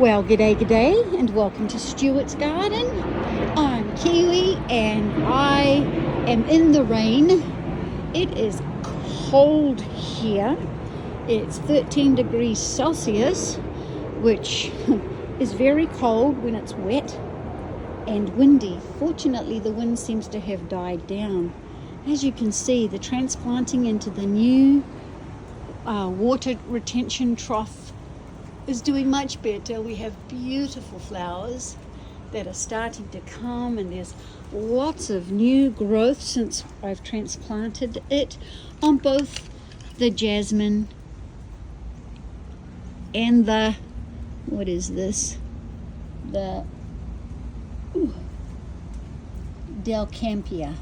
Well, g'day, and welcome to Stewart's Garden. I'm Kiwi, and I am in the rain. It is cold here. It's 13 degrees Celsius, which is very cold when it's wet and windy. Fortunately, the wind seems to have died down. As you can see, the transplanting into the new water retention trough is doing much better. We have beautiful flowers that are starting to come, and there's lots of new growth since I've transplanted it on both the jasmine and the, what is this? The Delcampia.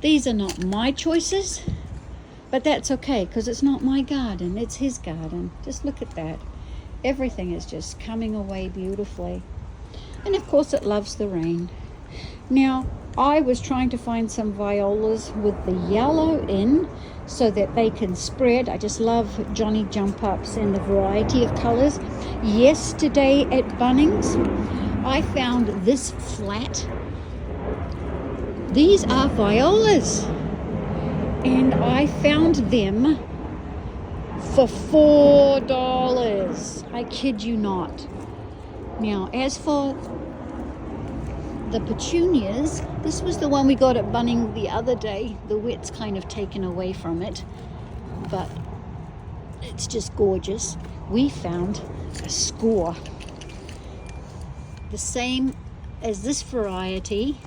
These are not my choices, but that's okay because it's not my garden, it's his garden. Just look at that. Everything is just coming away beautifully. And of course it loves the rain. Now, I was trying to find some violas with the yellow in so that they can spread. I just love Johnny Jump Ups and the variety of colors. Yesterday at Bunnings, I found this flat. These are violas, and I found them for $4. I kid you not. Now, as for the petunias, this was the one we got at Bunnings the other day. The wet's kind of taken away from it, but it's just gorgeous. We found a score, the same as this variety,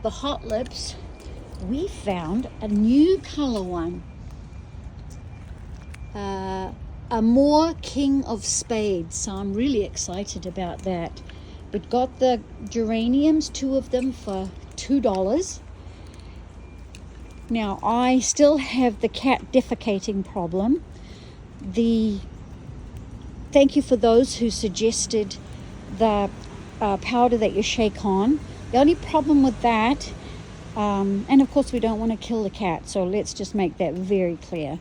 the Hot Lips. We found a new color one, a more King of Spades, so I'm really excited about that. We got the geraniums, 2 of them for $2. Now, I still have the cat defecating problem. Thank you for those who suggested the powder that you shake on. The only problem with that, and of course we don't want to kill the cat, so let's just make that very clear.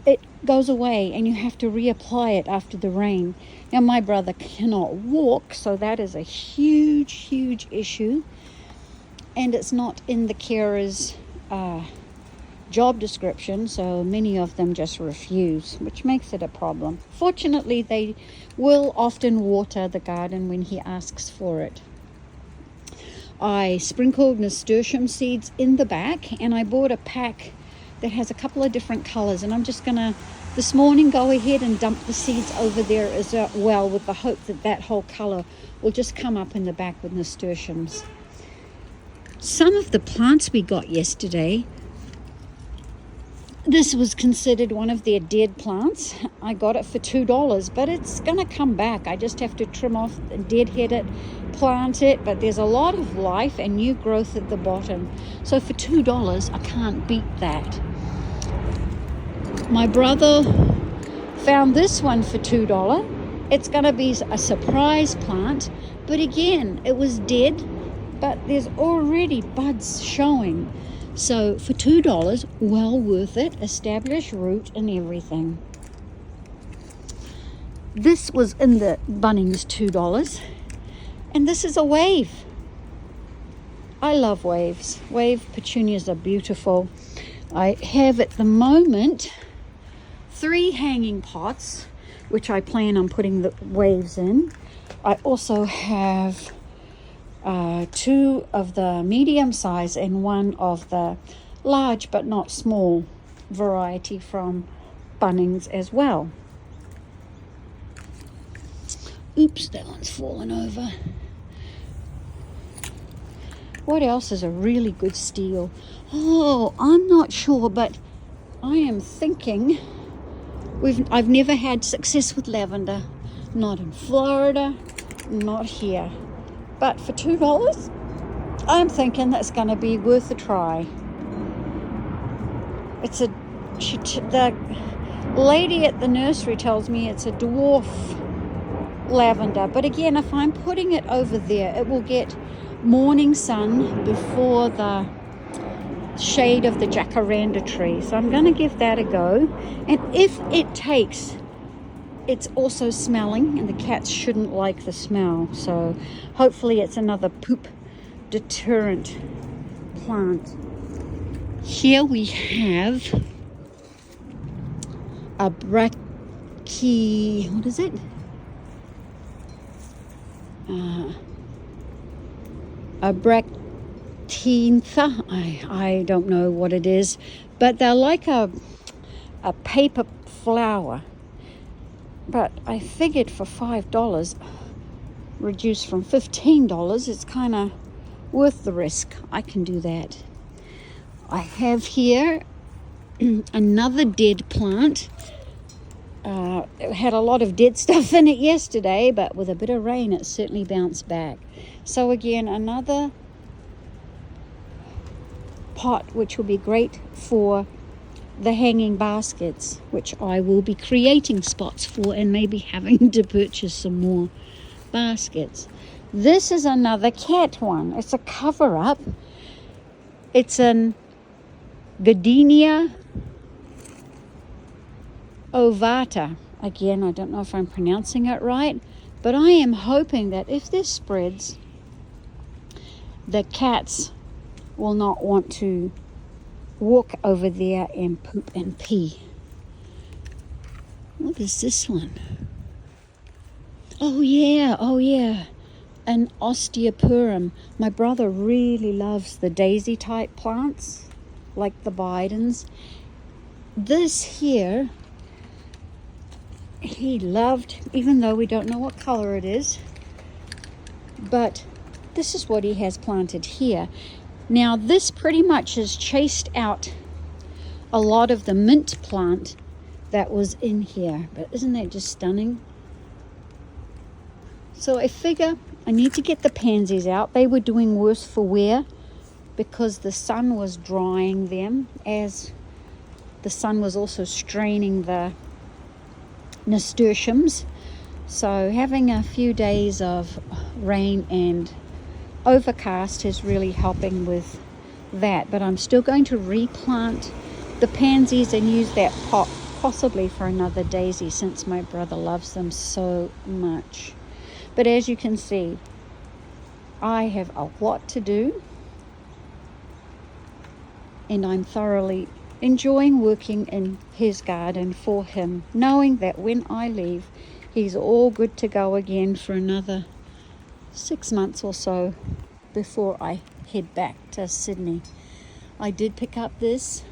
It goes away and you have to reapply it after the rain. Now, my brother cannot walk, so that is a huge issue, and it's not in the carer's job description, so many of them just refuse, which makes it a problem. Fortunately, they will often water the garden when he asks for it. I sprinkled nasturtium seeds in the back, and I bought a pack that has a couple of different colors, and I'm just gonna this morning go ahead and dump the seeds over there as well, with the hope that that whole color will just come up in the back with nasturtiums. Some of the plants we got yesterday, this was considered one of their dead plants. I got it for $2, but it's gonna come back. I just have to trim off and deadhead it, plant it, but there's a lot of life and new growth at the bottom. So for $2, I can't beat that. My brother found this one for $2. It's gonna be a surprise plant, but again, it was dead, but there's already buds showing. So for $2, well worth it, established root and everything. This was in the Bunnings $2, and this is a wave. I love waves. Wave petunias are beautiful. I have at the moment 3 hanging pots, which I plan on putting the waves in. I also have 2 of the medium size and 1 of the large but not small variety from Bunnings as well. Oops, that one's fallen over. What else is a really good steal? Oh, I'm not sure, but I am thinking I've never had success with lavender. Not in Florida, not here. But for $2, I'm thinking that's going to be worth a try. The lady at the nursery tells me it's a dwarf lavender. But again, if I'm putting it over there, it will get morning sun before the shade of the jacaranda tree. So I'm going to give that a go. And if it takes it's also smelling, and the cats shouldn't like the smell. So hopefully it's another poop deterrent plant. Here we have a what is it? A bractintha. I don't know what it is, but they're like a paper flower. But I figured for $5, reduced from $15, it's kind of worth the risk. I can do that. I have here another dead plant. It had a lot of dead stuff in it yesterday, but with a bit of rain it certainly bounced back. So again, another pot which will be great for the hanging baskets, which I will be creating spots for and maybe having to purchase some more baskets. This is another cat one. It's a cover-up. It's an Gardenia ovata. Again, I don't know if I'm pronouncing it right, but I am hoping that if this spreads, the cats will not want to walk over there and poop and pee. What is this one? Oh yeah, an osteoperum. My brother really loves the daisy type plants, like the Bidens. This here, he loved, even though we don't know what color it is, but this is what he has planted here. Now this pretty much has chased out a lot of the mint plant that was in here, but isn't that just stunning? So I figure I need to get the pansies out. They were doing worse for wear because the sun was drying them, as the sun was also straining the nasturtiums. So having a few days of rain and overcast is really helping with that. But I'm still going to replant the pansies and use that pot possibly for another daisy, since my brother loves them so much. But as you can see, I have a lot to do, and I'm thoroughly enjoying working in his garden for him, knowing that when I leave, he's all good to go again for another 6 months or so before I head back to Sydney. I did pick up this.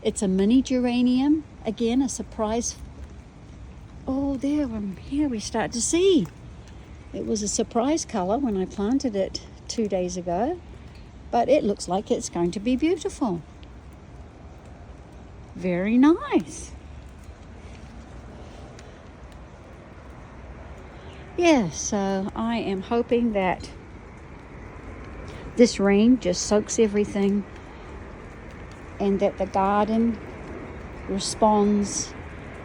It's a mini geranium. Again, a surprise. Oh, there, here we start to see. It was a surprise color when I planted it 2 days ago, but it looks like it's going to be beautiful. Very nice. Yeah, so I am hoping that this rain just soaks everything and that the garden responds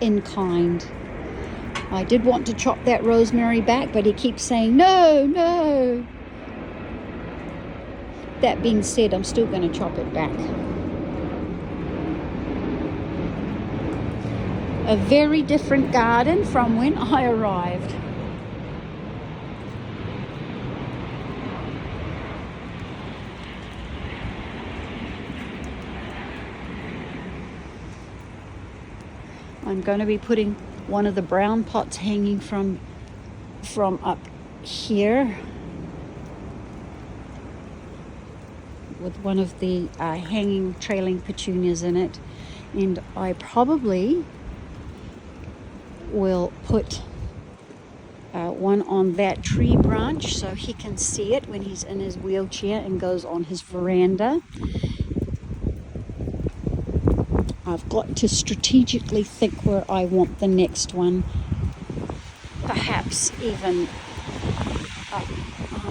in kind. I did want to chop that rosemary back, but he keeps saying, no, no. That being said, I'm still going to chop it back. A very different garden from when I arrived. I'm going to be putting one of the brown pots hanging from up here with one of the hanging trailing petunias in it, and I probably will put one on that tree branch so he can see it when he's in his wheelchair and goes on his veranda. I've got to strategically think where I want the next one. Perhaps even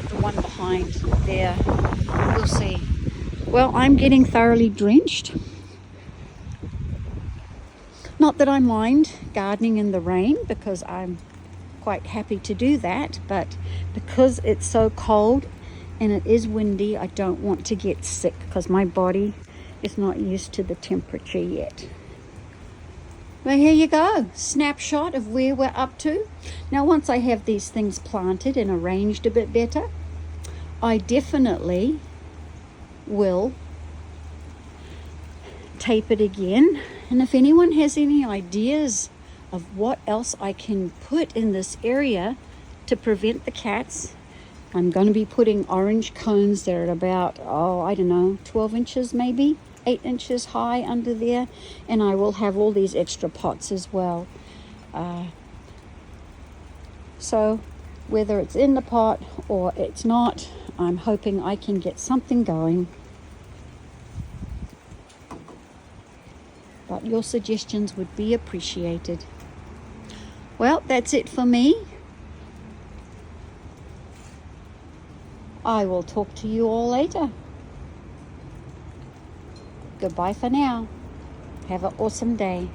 the one behind there. We'll see. Well, I'm getting thoroughly drenched. Not that I mind gardening in the rain, because I'm quite happy to do that, but because it's so cold and it is windy, I don't want to get sick because my body is not used to the temperature yet. Well, here you go, snapshot of where we're up to. Now, once I have these things planted and arranged a bit better, I definitely will tape it again. And if anyone has any ideas of what else I can put in this area to prevent the cats, I'm going to be putting orange cones that are about, I don't know, 12 inches maybe, 8 inches high under there, and I will have all these extra pots as well. So whether it's in the pot or it's not, I'm hoping I can get something going. But your suggestions would be appreciated. Well, that's it for me. I will talk to you all later. Goodbye for now. Have an awesome day.